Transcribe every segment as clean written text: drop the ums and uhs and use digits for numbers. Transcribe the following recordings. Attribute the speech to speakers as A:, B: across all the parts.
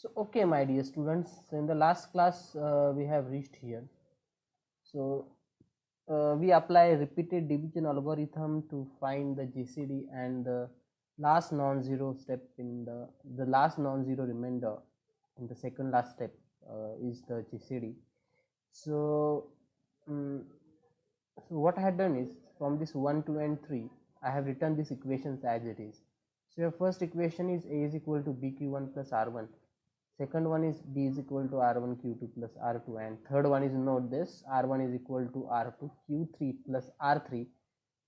A: So okay, my dear students, in the last class we have reached here. So we apply repeated division algorithm to find the GCD and the last non-zero step in the last non-zero remainder in the second last step is the GCD. So, um, so what I had done is from this 1, 2 and 3 I have written these equations as it is. So your first equation is A is equal to BQ1 plus R1. Second one is B is equal to R1 Q2 plus R2, and third one is, note this, R1 is equal to R2 Q3 plus R3.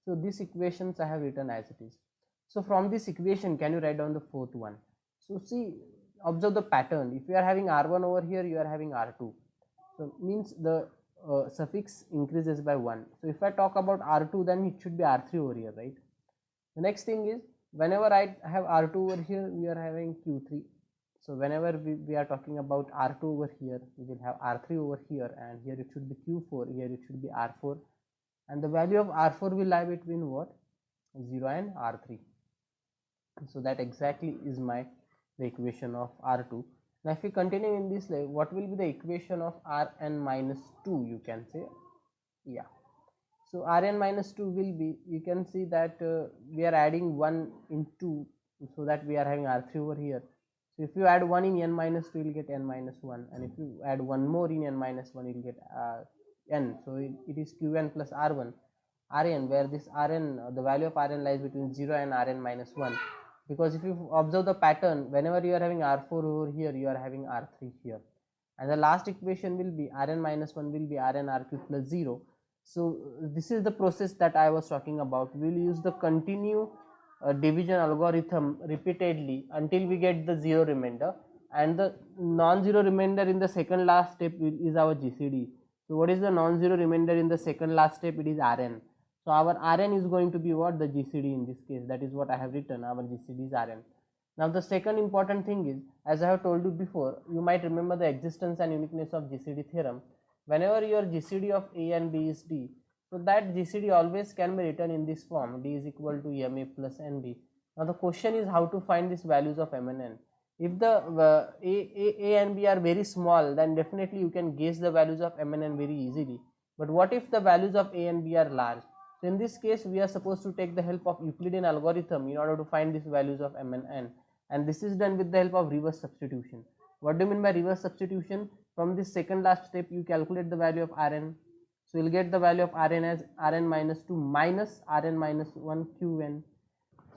A: So these equations I have written as it is. So from this equation, can you write down the fourth one? So see, observe the pattern. If you are having R1 over here, you are having R2. So means the suffix increases by 1. So if I talk about R2, then it should be R3 over here, right? The next thing is, whenever I have R2 over here, we are having Q3. So whenever we are talking about R2 over here, we will have R3 over here, and here it should be Q4, here it should be R4, and the value of R4 will lie between what? 0 and R3. So that exactly is the equation of R2. Now if we continue in this way, what will be the equation of Rn minus 2, you can say? Yeah. So Rn minus 2 will be, you can see that we are adding 1 in 2, so that we are having R3 over here. So if you add 1 in n minus 2, you will get n minus 1, and if you add 1 more in n minus 1, you will get n. So it is Qn plus R1 Rn, where this Rn, the value of Rn lies between 0 and Rn minus 1, because if you observe the pattern, whenever you are having R4 over here, you are having R3 here, and the last equation will be Rn minus 1 will be Rn R cube plus 0. So this is the process that I was talking about. We will use the continue division algorithm repeatedly until we get the zero remainder, and the non-zero remainder in the second last step is our GCD. So what is the non-zero remainder in the second last step? It is Rn. So our Rn is going to be what? The GCD in this case. That is what I have written. Our GCD is Rn. Now the second important thing is, as I have told you before, you might remember the existence and uniqueness of GCD theorem. Whenever your GCD of A and B is D, so that GCD always can be written in this form: D is equal to MA plus NB. Now the question is how to find these values of M and N. If the A and B are very small, then definitely you can guess the values of M and N very easily. But what if the values of A and B are large? So in this case, we are supposed to take the help of Euclidean algorithm in order to find these values of M and N, and this is done with the help of reverse substitution. What do you mean by reverse substitution? From this second last step, you calculate the value of Rn. So you'll get the value of Rn as Rn minus 2 minus Rn minus 1 Qn.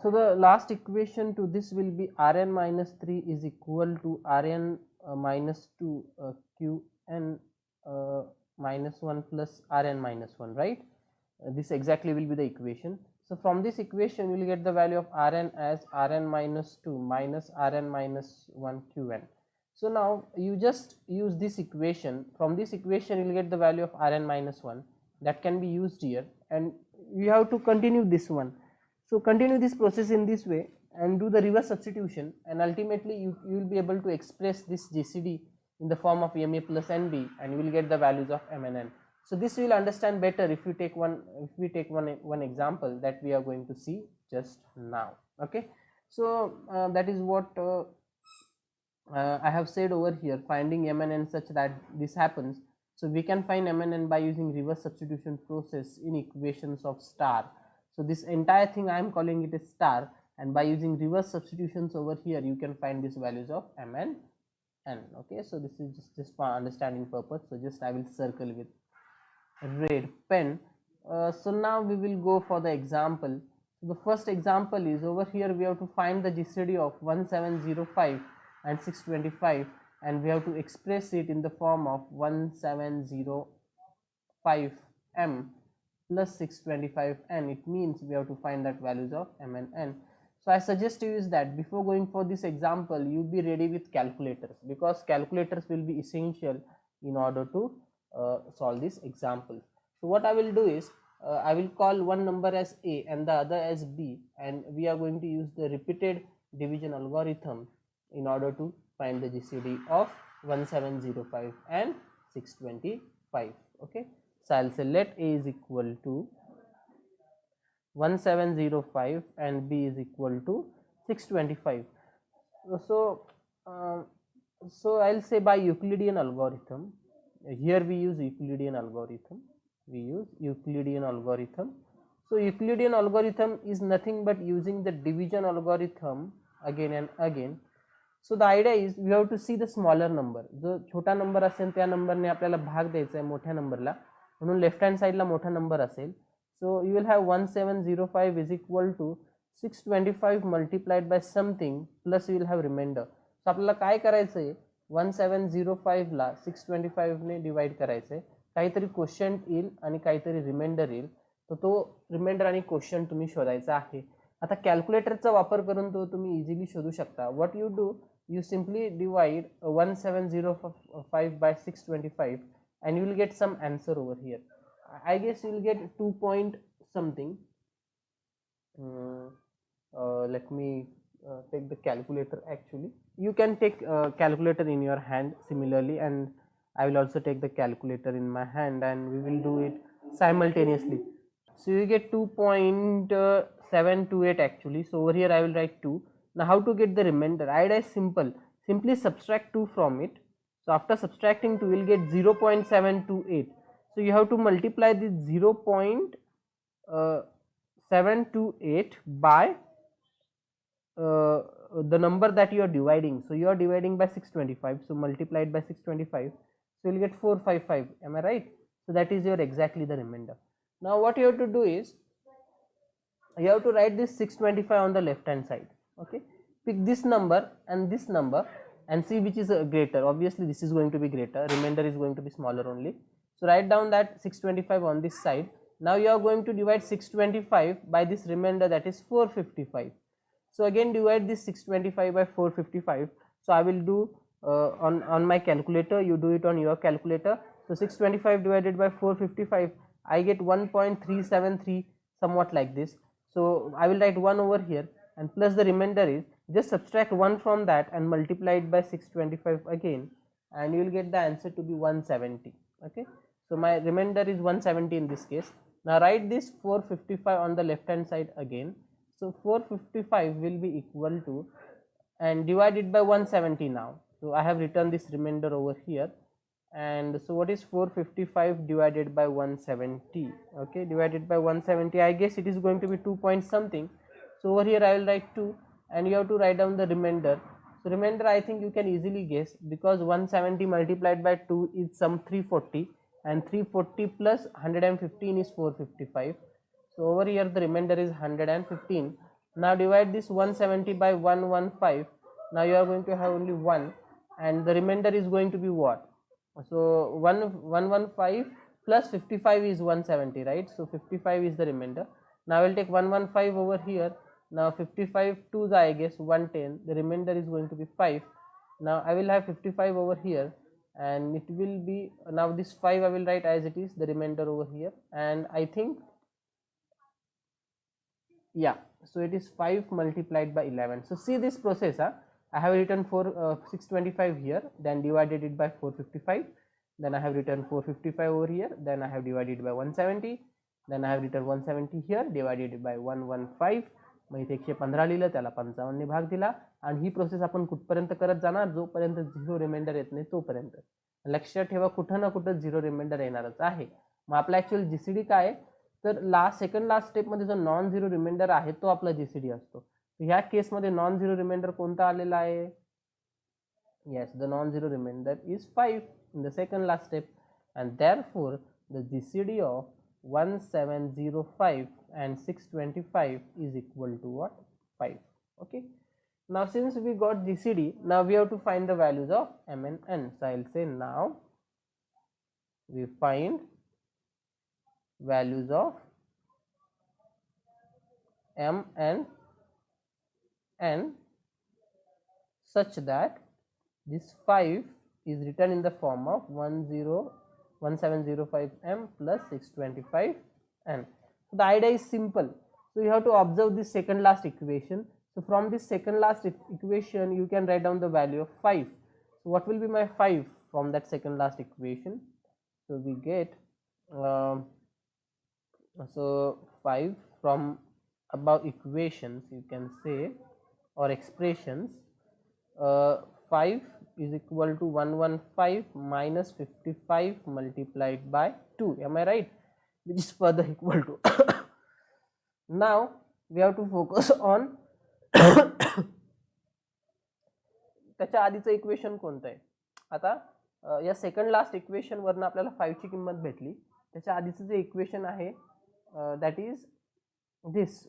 A: So the last equation to this will be Rn minus 3 is equal to Rn minus 2 Qn minus 1 plus Rn minus 1, right? This exactly will be the equation. So from this equation, you will get the value of Rn as Rn minus 2 minus Rn minus 1 Qn. So now you just use this equation. From this equation, you will get the value of Rn minus 1 that can be used here, and you have to continue this one. So continue this process in this way and do the reverse substitution, and ultimately you will be able to express this GCD in the form of MA plus NB, and you will get the values of M and N. So this we will understand better if we take one example that we are going to see just now. Okay, so that is what I have said over here, finding M and N such that this happens. So we can find M and N by using reverse substitution process in equations of star. So this entire thing I am calling it a star, and by using reverse substitutions over here, you can find these values of M and N. Okay, so this is just for understanding purpose. So just I will circle with red pen. So now we will go for the example. So the first example is over here. We have to find the GCD of 1705 and 625, and we have to express it in the form of 1705m plus 625n. It means we have to find that values of m and n. So I suggest you is that before going for this example, you be ready with calculators, because calculators will be essential in order to solve this example. So what I will do is, I will call one number as A and the other as B, and we are going to use the repeated division algorithm in order to find the GCD of 1705 and 625. Okay, so I'll say let A is equal to 1705 and B is equal to 625. So So I'll say by Euclidean algorithm. Here we use Euclidean algorithm. So Euclidean algorithm is nothing but using the division algorithm again and again. So the idea is we have to see the smaller number. जो छोटा number असेल त्या नंबरने आपल्याला भाग द्यायचा आहे मोठ्या नंबरला, म्हणून लेफ्ट हँड साईडला मोठा नंबर असेल. So you will have 1705 is equal to 625 multiplied by something plus you will have remainder. So आपल्याला काय करायचं आहे, 1705ला 625ने डिवाइड करायचं आहे. काहीतरी क्वोशंट येईल आणि काहीतरी रिमाइंडर येईल, तर तो रिमाइंडर आणि क्वोशंट तुम्ही शोधायचा आहे. आता कॅल्क्युलेटरचा वापर करून तो तुम्ही इझिली शोधू शकता. What you do, you simply divide 1705 by 625 and you will get some answer over here. I guess you will get 2 point something. Let me take the calculator. Actually you can take calculator in your hand similarly, and I will also take the calculator in my hand and we will do it simultaneously. So you get 2.728 actually. So over here I will write 2. Now how to get the remainder? Idea is simple. Simply subtract 2 from it. So after subtracting 2, you will get 0.728. So you have to multiply this 0.728 by the number that you are dividing. So you are dividing by 625. So multiply it by 625. So you will get 455. Am I right? So that is your exactly the remainder. Now what you have to do is you have to write this 625 on the left hand side. Okay, pick this number and this number and see which is greater. Obviously this is going to be greater, remainder is going to be smaller only. So write down that 625 on this side. Now you are going to divide 625 by this remainder, that is 455. So again divide this 625 by 455. So I will do on my calculator, you do it on your calculator. So 625 divided by 455, I get 1.373, somewhat like this. So I will write 1 over here and plus the remainder is, just subtract 1 from that and multiply it by 625 again, and you will get the answer to be 170. Okay, so my remainder is 170 in this case. Now write this 455 on the left hand side again. So 455 will be equal to, and divide it by 170 now. So I have written this remainder over here. And so what is 455 divided by 170? Okay, divided by 170, I guess it is going to be 2 point something. So over here I will write 2 and you have to write down the remainder. So remainder I think you can easily guess, because 170 multiplied by 2 is some 340, and 340 plus 115 is 455. So over here the remainder is 115. Now divide this 170 by 115. Now you are going to have only 1, and the remainder is going to be what? So 115 plus 55 is 170, right? So 55 is the remainder. Now I will take 115 over here. Now 55 2s, I guess 110. The remainder is going to be 5. Now I will have 55 over here, and it will be, now this 5 I will write as it is, the remainder over here, and I think, yeah, so it is 5 multiplied by 11. So see this process, I have written 625 here, then divided it by 455, then I have written 455 over here, then I have divided by 170, then I have written 170 here, divided it by 115. मग इथे 115 लिहिलं, त्याला 55 ने भाग दिला, आणि ही process आपण कुठपर्यंत करत जाणार, जोपर्यंत झिरो रिमाइंडर येत नाही तोपर्यंत. लक्षात ठेवा, कुठं ना कुठं झिरो रिमाइंडर येणारच आहे. मग आपला ॲक्च्युअल जीसीडी काय, तर सेकंड लास्ट स्टेपमध्ये जो नॉन झिरो रिमाइंडर आहे तो आपला जीसीडी असतो. ह्या केसमध्ये नॉन झिरो रिमाइंडर कोणता आलेला आहे? Yes, the non zero remainder is 5 in the second last step, and therefore the GCD of 1705 and 625 is equal to what? 5. Okay, now since we got GCD, now we have to find the values of M and N. So I'll say now we find values of M and N such that this 5 is written in the form of 1705M plus 625N. So the idea is simple. So you have to observe this second last equation. So from this second last equation you can write down the value of 5. So what will be my 5 from that second last equation? So we get so 5 from above equations, you can say, or expressions, 5 is equal to 115 minus 55 multiplied by 2. Am I right? Which is further equal to now we have to focus on त्याच्या आधीचं equation कोणतं आहे. आता या second last equation वरनं आपल्याला 5 ची किंमत भेटली. त्याच्या आधीचं जे इक्वेशन आहे that is this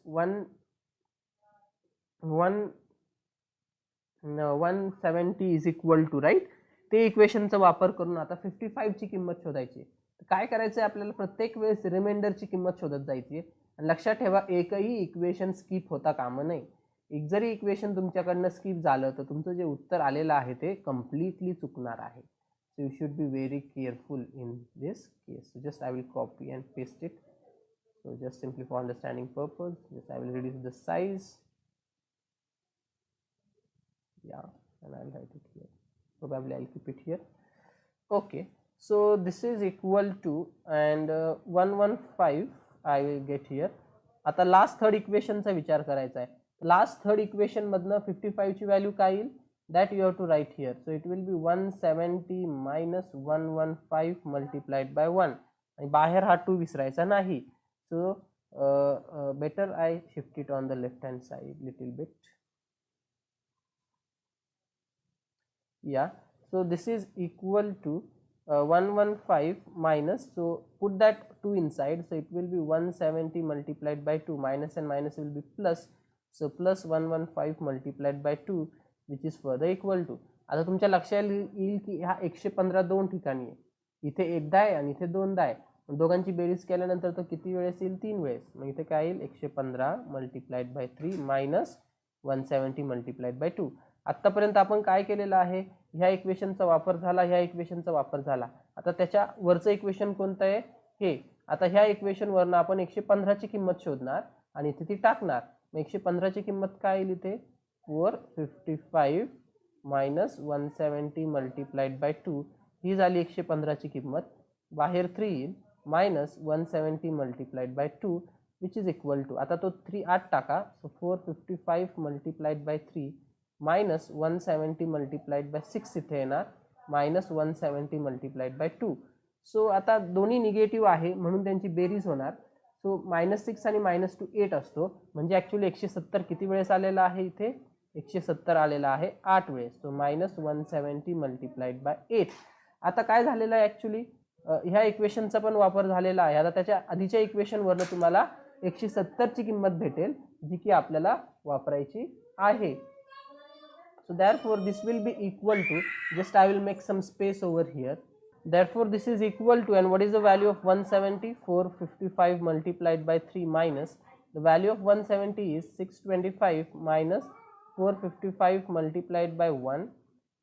A: 170 is equal to right. ते इक्वेशनचा वापर करून आता 55 ची किंमत शोधायची. काय करायचं आहे आपल्याला, प्रत्येक वेळेस रिमाइंडरची किंमत शोधत जायची. आणि लक्षात ठेवा एकही इक्वेशन स्किप होता कामा नये. एक जरी इक्वेशन तुमच्याकडनं स्किप झालं तर तुमचं जे उत्तर आलेलं आहे ते कम्प्लिटली चुकणार आहे. So you should be very careful in this case. So just I will copy and paste it. So just simply for understanding purpose just I will reduce the size. Yeah, and I'll write it here. Probably I'll keep it here. Okay, so this is equal to and 115 I will get here. आता last third इक्वेशनचा विचार करायचा आहे. Last third equation मधनं 55 ची value काय येईल that you have to write here. So it will be 170 minus 115 multiplied by 1 आणि बाहेर हा 2 विसरायचा नाही. So better I shift it on the left hand side little bit. Yeah, so this is equal to 115 minus, so put that 2 inside, so it will be 170 multiplied by 2, minus and minus will be plus, so plus 115 multiplied by 2 which is further equal to. आता तुमच्या लक्षात येईल की हा 115 दोन ठिकाणी आहे. इथे एकदा आहे आणि इथे दोनदा आहे. दोघांची बेरीज केल्यानंतर तो किती वेळेस येईल 3 वेळेस. मग इथे काय येईल 115 multiplied by 3 minus 170 multiplied by 2. आत्तापर्यंत आपण काय केलेलं आहे, ह्या इक्वेशनचा वापर झाला, ह्या इक्वेशनचा वापर झाला. आता त्याच्या वरचं इक्वेशन कोणतं आहे हे. आता ह्या इक्वेशन वरनं आपण 115 ची किंमत शोधणार आणि इथे ती टाकणार. मग 115 ची किंमत काय येईल इथे 455 मायनस 170 मल्टिप्लाइड बाय 2 ही झाली 115 ची किंमत. बाहेर 3 येईल minus 170 multiplied by 2 which is equal to. आता तो 3 आत टाका. So 455 multiplied by 3 minus 170 multiplied by 6 इथे येणार मायनस 170 मल्टिप्लाइड बाय 2. सो आता दोन्ही निगेटिव्ह आहे म्हणून त्यांची बेरीज होणार. सो -6 आणि -2 8 असतो. म्हणजे ॲक्च्युली 170 किती वेळेस आलेला आहे इथे 170 आलेला आहे 8 वेळेस. सो मायनस 170 मल्टिप्लाइड बाय 8. आता काय झालेलं आहे ॲक्च्युली ह्या इक्वेशनचा पण वापर झालेला आहे. आता त्याच्या आधीच्या इक्वेशनवरनं तुम्हाला 170 ची किंमत भेटेल जी की आपल्याला वापरायची आहे. So therefore this will be equal to, just I will make some space over here. Therefore this is equal to, and what is the value of 170? 455 multiplied by 3 minus the value of 170 is 625 minus 455 multiplied by 1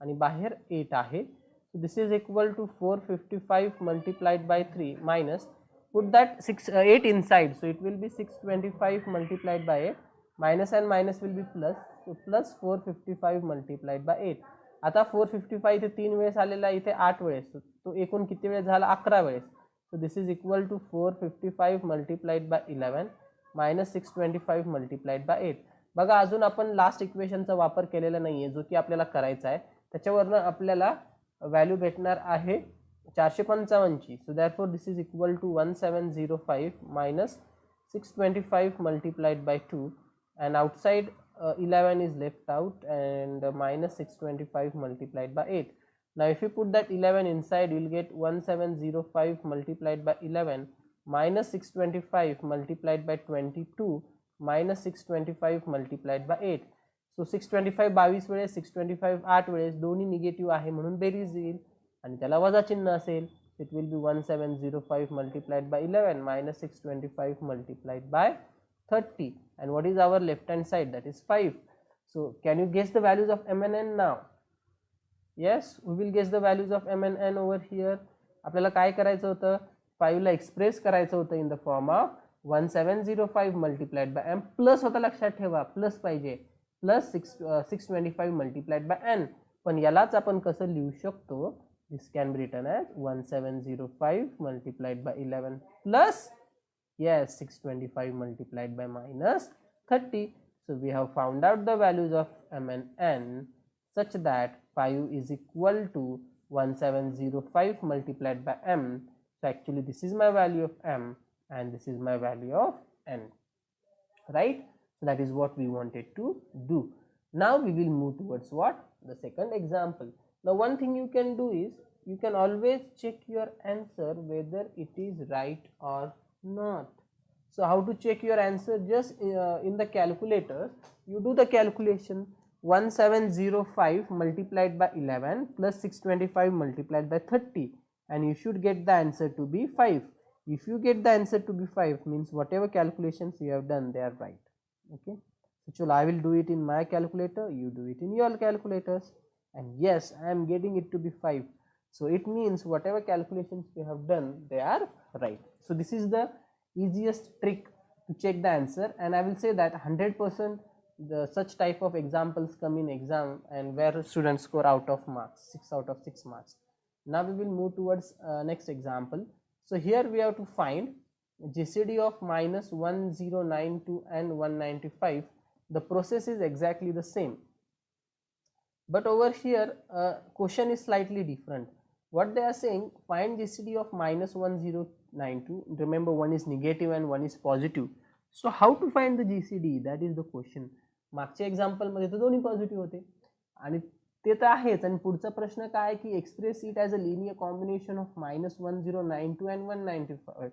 A: आणि बाहेर 8 आहे. So this is equal to 455 multiplied by 3 minus, put that 8 inside, so it will be 625 multiplied by 8, minus and minus will be plus, so plus 455 multiplied by 8. आता 455 इथे 3 वेळेस आलेला, इथे 8 वेळेस, तो एकूण किती वेळेस झाला 11 वेळेस. So this is equal to 455 multiplied by 11 minus 625 multiplied by 8. बघा अजून आपण लास्ट इक्वेशनचा वापर केलेला नाही आहे जो की आपल्याला करायचा आहे. त्याच्यावरनं आपल्याला व्हॅल्यू भेटणार आहे 455 ची. So therefore this is equal to 1705 minus 625 multiplied by 2 and outside 11 is left out and minus 625 multiplied by 8. Now if you put that 11 inside you will get 1705 multiplied by 11 minus 625 multiplied by 22 minus 625 multiplied by 8. So 625 22 वेळेस 625 8 वेळेस दोन्ही negative आहे म्हणून berries येईल आणि त्याला वजा चिन्ह असेल. It will be 1705 multiplied by 11 minus 625 multiplied by 30. And what is our left hand side? That is 5. So can you guess the values of m and n now? Yes, we will guess the values of m and n over here. आपल्याला काय करायचं होतं 5 ला express करायचं होतं in the form of 1705 multiplied by m plus होता, लक्षात ठेवा plus पाहिजे, प्लस 625 multiplied by n. पण यालाच आपण कसं लिहू शकतो, this can be written as 1705 multiplied by 11 plus, yes, 625 multiplied by minus 30. So we have found out the values of m and n such that 5 is equal to 1705 multiplied by m. So actually this is my value of m and this is my value of n, right? So that is what we wanted to do. Now we will move towards what? The second example. Now one thing you can do is you can always check your answer whether it is right or not. So how to check your answer? Just in the calculator you do the calculation. 1705 multiplied by 11 plus 625 multiplied by 30, and you should get the answer to be 5. If you get the answer to be 5, means whatever calculations you have done, they are right. Okay, so I will do it in my calculator, you do it in your calculators, and yes, I am getting it to be 5. So it means whatever calculations you have done, they are right. So this is the easiest trick to check the answer, and I will say that 100% the such type of examples come in exam, and where students score out of marks, 6 out of 6 marks. Now we will move towards next example. So here we have to find GCD of minus 1092 and 195. The process is exactly the same, but over here question is slightly different. What they are saying, find GCD of minus 1092. Remember, one is negative and one is positive. So how to find the GCD, that is the question. मागच्या example मध्ये तर दोन्ही positive होते आणि ते तर आहेच, आणि पुढचा प्रश्न काय की express it as a linear combination of minus 1092 and 195.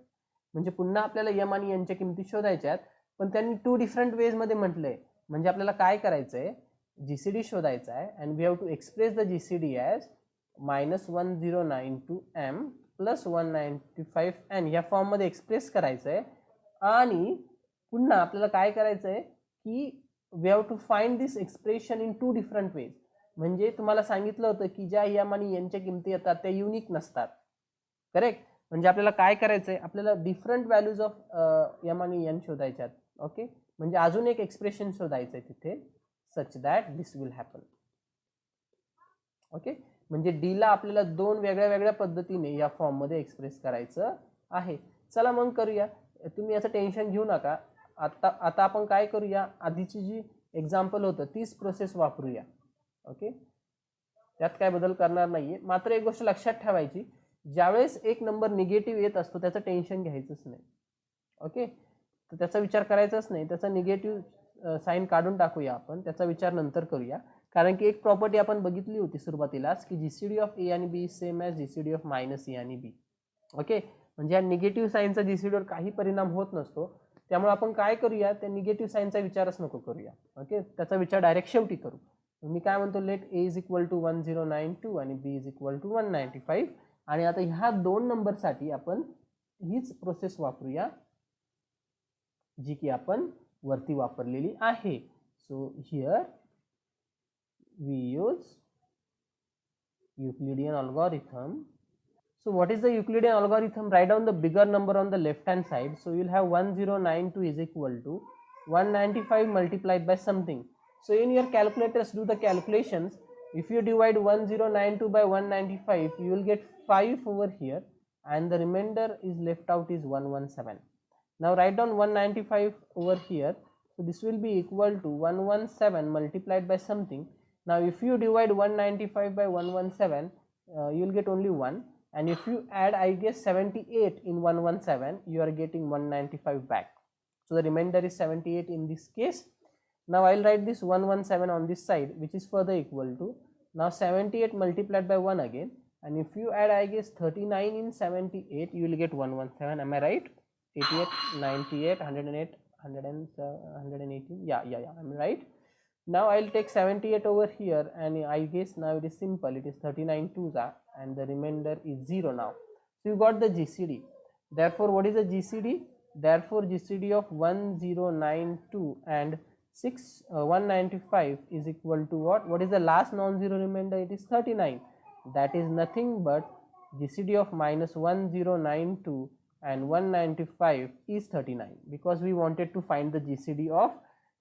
A: म्हणजे पुन्हा आपल्याला एम आणि एनच्या किमती शोधायच्या आहेत, पण त्यांनी 2 डिफरंट वेज मध्ये म्हटलंय. म्हणजे आपल्याला काय करायचं आहे, जीसीडी शोधायचा आहे, and we have to express the GCD as minus 1092 M plus 195 N या फॉर्म मध्ये एक्सप्रेस करायचं आहे. आणि पुन्हा आपल्याला काय करायचं आहे की we have to find this expression in 2 different ways. म्हणजे तुम्हाला सांगितलं होतं की ज्या एम आणि एनच्या किमती येतात त्या युनिक नसतात, करेक्ट. म्हणजे आपल्याला काय करायचं आहे, आपल्याला डिफरंट व्हॅल्यूज ऑफ एम आणि एन शोधायच्यात. ओके, म्हणजे अजून एक एक्सप्रेशन शोधायचं आहे तिथे, such that this will happen. Okay, म्हणजे डी ला आपल्याला 2 वेगळ्या वेगळ्या पद्धतीने या फॉर्म मध्ये एक्सप्रेस करायचं आहे. चला मग करूया, तुम्ही याचं टेन्शन घेऊ नका. आता आपण काय करूया, आधीची जी एक्झाम्पल होतं तीच प्रोसेस वापरूया. ओके, त्यात काय बदल करणार नाहीये. मात्र एक गोष्ट लक्षात ठेवायची, ज्यावेळेस एक नंबर निगेटिव्ह येत असतो त्याचं टेन्शन घ्यायचंच नाही. ओके, तर त्याचा विचार करायचाच नाही, त्याचा निगेटिव्ह साईन काढून टाकूया आपण, त्याचा विचार नंतर करूया. कारण की एक प्रॉपर्टी आपण बघितली होती सुरुवातीलाच की जीसीडी ऑफ ए आणि B same as GCD of minus A आणि बी. ओके, म्हणजे या निगेटिव्ह साईनचा जीसीडीवर काही परिणाम होत नसतो. त्यामुळे आपण काय करूया, त्या निगेटिव्ह साईनचा विचारच नको करूया. ओके, त्याचा विचार डायरेक्ट शेवटी करू. मी काय म्हणतो, let A is equal to 1092 आणि बी इज इक्वल टू 195. आणि आता ह्या 2 नंबरसाठी आपण हीच प्रोसेस वापरूया जी की आपण वरती वापरलेली आहे. So here we use Euclidean algorithm. So what is the Euclidean algorithm? Write down the bigger number on the left hand side. So you'll have 1092 is equal to 195 multiplied by something. So in your calculators, do the calculations. If you divide 1092 by 195, you will get 5 over here, and the remainder is left out is 117. Now write down 195 over here. So this will be equal to 117 multiplied by something. Now if you divide 195 by 117, you will get only 1, and if you add, I guess, 78 in 117, you are getting 195 back. So the remainder is 78 in this case. Now I will write this 117 on this side, which is further equal to now 78 multiplied by 1 again, and if you add, I guess, 39 in 78, you will get 117. Am I right? 88, 98, 108, 118. Yeah, I'm right. Now I'll take 78 over here, and I guess now it is simple. It is 39 twos, and the remainder is 0 now. So you got the GCD. Therefore, what is the GCD? Therefore, GCD of 1092 and 195 is equal to what? What is the last non-zero remainder? It is 39. That is nothing but GCD of minus 1092 and 195 is 39, because we wanted to find the GCD of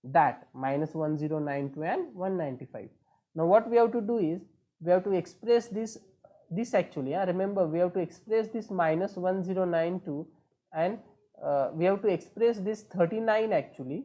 A: that minus 1092 and 195. Now what we have to do is we have to express this actually, remember, we have to express this minus 1092 and we have to express this 39 actually.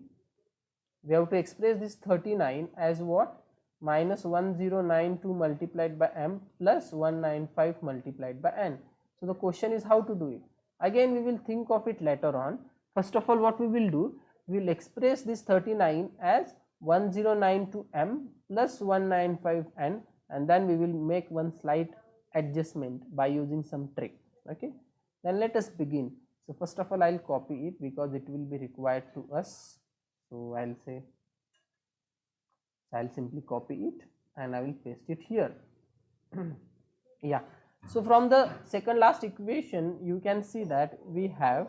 A: We have to express this 39 as what? minus 1092 multiplied by m plus 195 multiplied by n. So the question is how to do it. Again we will think of it later on. First of all, what we will do, we will express this 39 as 1092 m plus 195 n, and then we will make one slight adjustment by using some trick. Okay, then let us begin. So first of all, I'll copy it because it will be required to us. So I'll simply copy it and I will paste it here. Yeah, so from the second last equation you can see that we have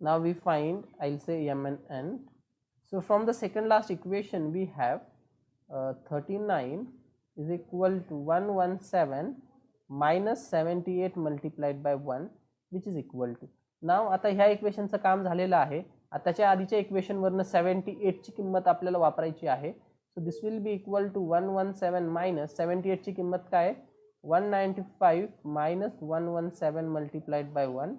A: now we find, I'll say m and n. So from the second last equation we have 39 is equal to 117 minus 78 multiplied by 1, which is equal to. नाव आता ह्या इक्वेशनचं काम झालेलं आहे. आताच्या आधीच्या equation वरनं 78 ची किंमत आपल्याला वापरायची आहे. So this will be equal to 117 minus 78 ची किंमत काय, 195 minus 117 multiplied by 1.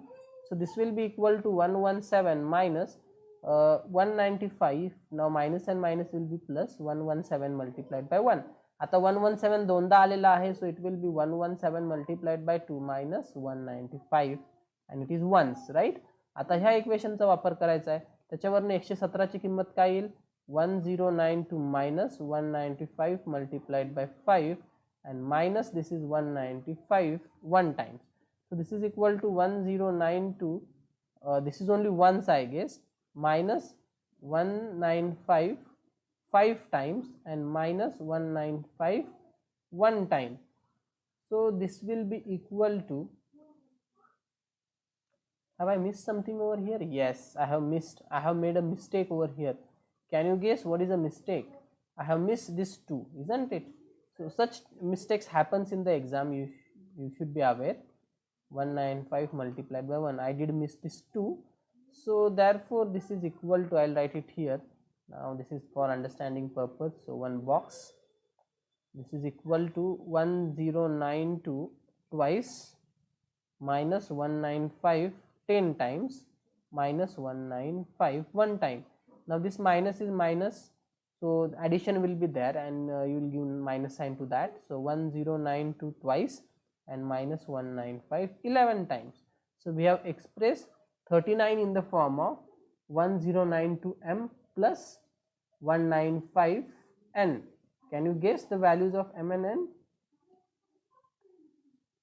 A: So this will be equal to 117 minus 195. Now minus and minus will be plus 117 multiplied by 1. आता 117 दोनदा आलेला आहे, so it will be 117 multiplied by 2 minus 195 and it is once, right. आता ह्या इक्वेशनचा वापर करायचा आहे. त्याच्यावरनं 117 ची किंमत काय येईल, 1092 minus 195 multiplied by 5 and minus this is 195 one times. So this is equal to 1092, this is only once I guess, minus 195 5 times and minus 195 one time. So this will be equal to, have I missed something over here? Yes, I have made a mistake over here. Can you guess what is a mistake? I have missed this 2, isn't it? So such mistakes happens in the exam, you should be aware. 195 multiplied by 1, I did miss this 2, so therefore this is equal to, I'll write it here. Now this is for understanding purpose, so one box, this is equal to 1092 twice minus 195 10 times minus 195 one time. Now this minus is minus, so addition will be there and you will give minus sign to that. So 1092 twice and minus 195 11 times. So we have expressed 39 in the form of 1092 m plus 195 n. Can you guess the values of m and n?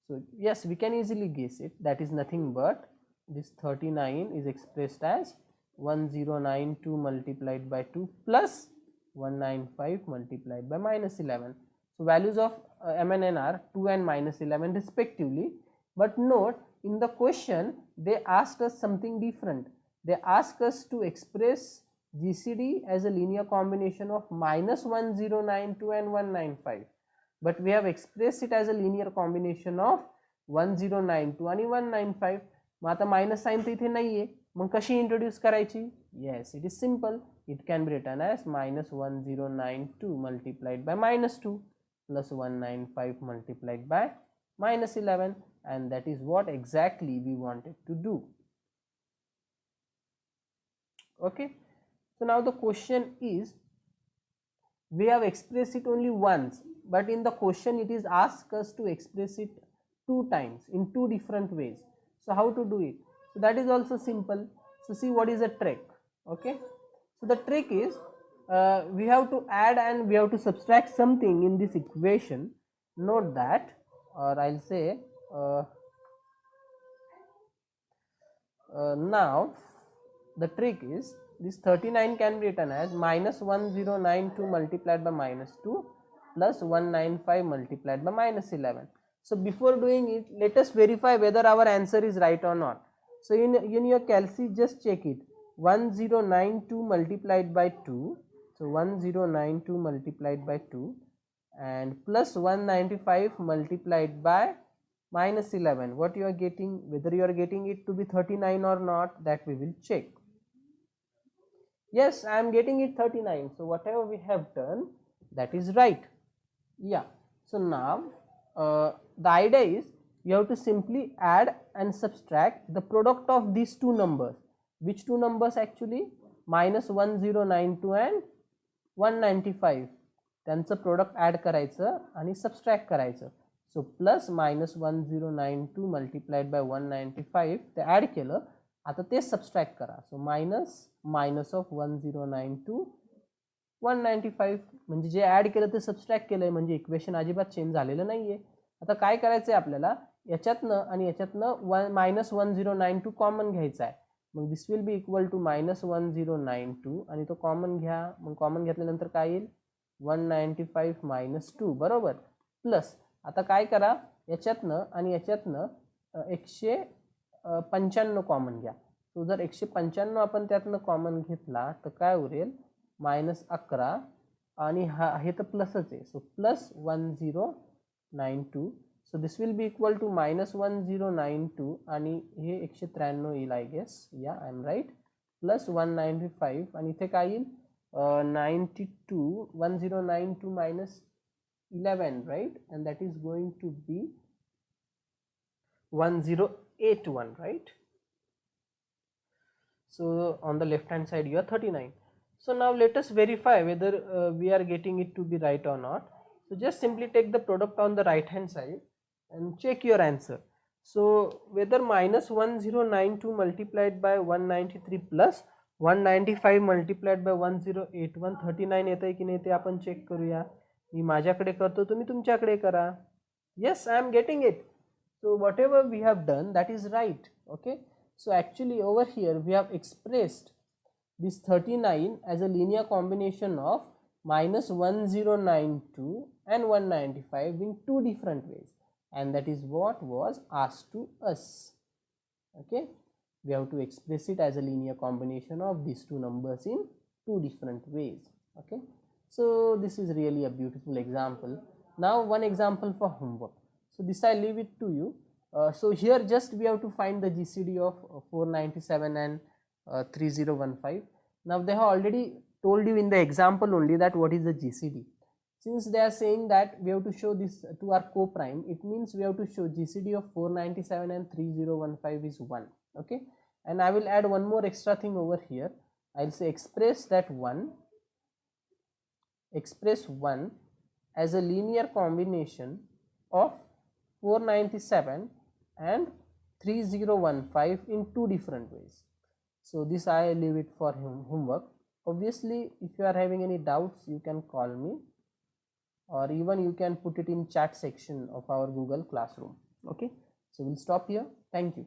A: So yes, we can easily guess it. That is nothing but this 39 is expressed as 1092 multiplied by 2 plus 195 multiplied by minus 11. So values of m and n are 2 and minus 11 respectively. But note, in the question they asked us something different. They asked us to express GCD as a linear combination of minus 1092 and 195. But we have expressed it as a linear combination of 1092 आणि 195. मग आता minus sign तर इथे नाही आहे, मग कशी introduce करायची? Yes, it is simple. It can be written as minus 1092 multiplied by minus 2 plus 195 multiplied by minus 11, and that is what exactly we wanted to do. Okay, so now the question is, we have expressed it only once, but in the question it is asked us to express it 2 times in 2 different ways. So how to do it? So that is also simple. So see what is the trick. Okay, so the trick is we have to add and we have to subtract something in this equation. Note that, or I'll say now the trick is, this 39 can be written as minus 1092 multiplied by minus 2 plus 195 multiplied by minus 11. So before doing it, let us verify whether our answer is right or not. So in your calci, just check it. 1092 multiplied by 2, so 1092 multiplied by 2 and plus 195 multiplied by minus 11. What you are getting, whether you are getting it to be 39 or not, that we will check. Yes, I am getting it 39. So whatever we have done, that is right. Yeah. So now the idea is, you have to simply add and subtract the product of these two numbers. Which two numbers actually? Minus 1092 and 195 त्यांचं product add करायचं आणि subtract करायचं. सो plus -1092 multiplied bye 195 ते add केलं. आता ते subtract करा. सो minus of 1092 195 म्हणजे जे ॲड केलं ते सबस्ट्रॅक्ट केलं आहे, म्हणजे इक्वेशन अजिबात चेंज झालेलं नाही आहे. आता काय करायचं आहे आपल्याला, याच्यातनं आणि याच्यातनं -1092 कॉमन घ्यायचा आहे. मग this will be equal to -1092 आणि तो कॉमन घ्या. मग कॉमन घेतल्यानंतर काय येईल 195 - 2 बरोबर. प्लस आता काय करा, याच्यातनं आणि याच्यातनं 195 कॉमन घ्या. तो जर 195 आपण त्यातनं कॉमन घेतला तर काय उरेल -11 आणि हे तर प्लसच आहे. So plus 1092. So this will be equal to -1092 आणि हे 193 येईल आय गेस. या आय एम राईट. प्लस 195 आणि इथे काय येईल 92 1092 minus 11, right? And that is going to be 1081, right? So on the left hand side you are 39. So now let us verify whether we are getting it to be right or not. So just simply take the product on the right hand side and check your answer. So whether -1092 multiplied by 193 plus 195 multiplied by 1081 39 येत आहे की नाही ते आपण check करूया. मी माझ्याकडे करतो, तुम्ही तुमच्याकडे करा. Yes, I am getting it. So whatever we have done, that is right. Okay. So actually over here we have expressed this 39 as a linear combination of -1092 and 195 in two different ways, and that is what was asked to us. Okay, we have to express it as a linear combination of these two numbers in two different ways. Okay, so this is really a beautiful example. Now one example for homework. So this I leave it to you. So here just we have to find the GCD of 497 and 3015. Now they have already told you in the example only that what is the GCD. Since they are saying that we have to show this to our co-prime, it means we have to show GCD of 497 and 3015 is 1. Okay, and I will add one more extra thing over here. I'll say express 1 as a linear combination of 497 and 3015 in two different ways. So this I leave it for homework. Obviously if you are having any doubts you can call me, or even you can put it in chat section of our Google Classroom. Okay, so we'll stop here. Thank you.